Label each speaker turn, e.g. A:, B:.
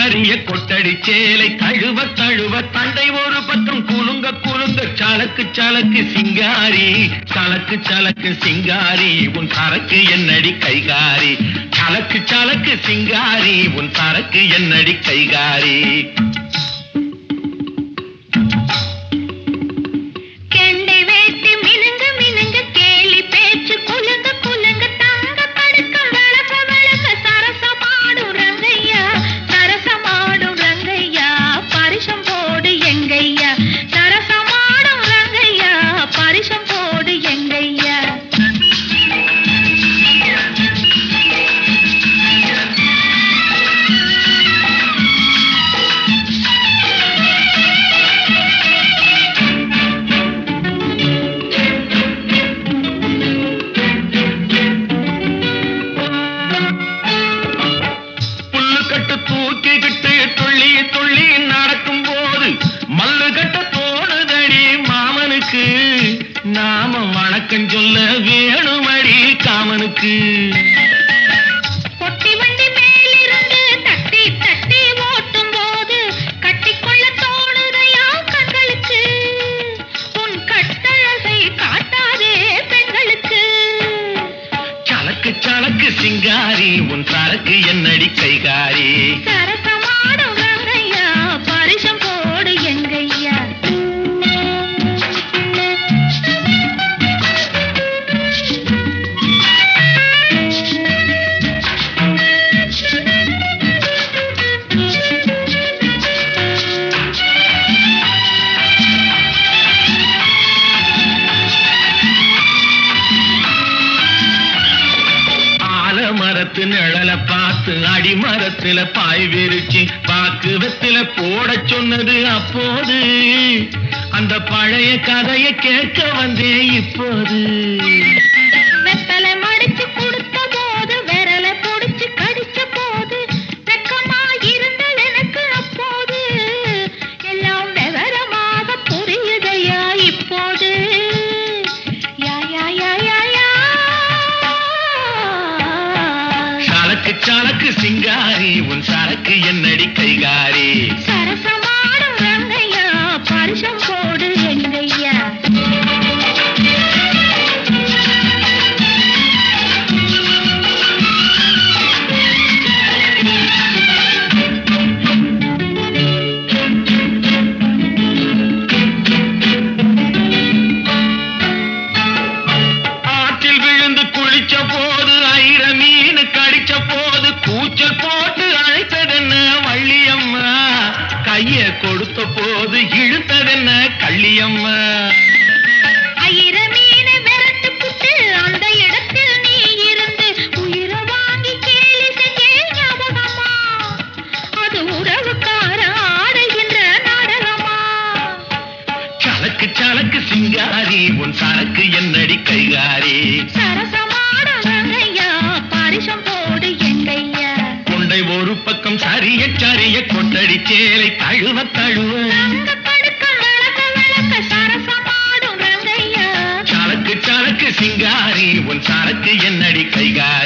A: சரிய கொட்டடி சேலை தழுவ தழுவ தண்டை ஒரு பக்கம் குலுங்க குலுங்க சலக்கு சலக்கு சிங்காரி சலக்கு சலக்கு சிங்காரி உன் சரக்கு என்னடி கைகாரி சலக்கு சலக்கு சிங்காரி உன் சரக்கு என்னடி கைகாரி தூக்கிக்கிட்டு துள்ளி துள்ளி நடக்கும் போது மல்லு கட்ட தோணுதடி மாமனுக்கு நாம வணக்கம் சொல்ல வேணுமடி காமனுக்கு
B: பொட்டி வண்டி மேலிருந்து தட்டி தட்டி ஓட்டும் போது கட்டிக்கொள்ள தோணுதையா கண்களுக்கு உன் கட்டழகை காட்டாதே பெண்களுக்கு
A: சலக்கு சலக்கு சிங்காரி உன் சரக்கு என்னடி கைகாரி
B: சரசமாடும் ரங்கையா பரிசம் போடு எங்கையா
A: மரத்து நிழல பார்த்து அடிமரத்துல பாய் விரிச்சு பாக்குவத்துல போட சொன்னது அப்போது அந்த பழைய கதையை கேட்க வந்தே இப்போது
B: வெத்தலை மடிச்சு கொடுத்த போது விரலை பொடிச்சு கடிச்ச போது வெக்கமா இருந்தது எனக்கு அப்போது எல்லாம் விவரமாக புரியுதையா இப்போது யா யா யா யா யா
A: சலக்கு சலக்கு சிங்காரி உன் சரக்கு என்னடி கைகாரி
B: சரசமாடும் ரங்கையா பரிசம் போடு எங்கையா
A: ஆற்றில் விழுந்து குளிச்ச போது ஐர மீன் கடிச்ச போது கூச்சல் போட்டு அழைத்ததென்ன வள்ளியம்மா கைய கொடுத்த போது இழுத்ததென்ன கள்ளியம்மா
B: ஐர மீனை விரட்டு புட்டு அந்த இடத்தில் நீ இருந்து உயிரை வாங்கி கேலி செஞ்சே ஞாபகமா அது உறவுக்கார ஆடுகின்ற நாடகமா
A: சலக்கு சலக்கு சிங்காரி உன் சரக்கு என்னடி கைகாரி
B: சரசமாடும் ரங்கையா பரிசம் போடு எங்கையா
A: கொண்டை ஒரு பக்கம் சரிய சரிய கொட்டடி சேலை தழுவ தழுவ
B: தங்க படுக்கம் விளக்க விளக்க சரசமாடும் ரங்கையா
A: சலக்கு சலக்கு சிங்காரி உன் சரக்கு என்னடி கைகாரி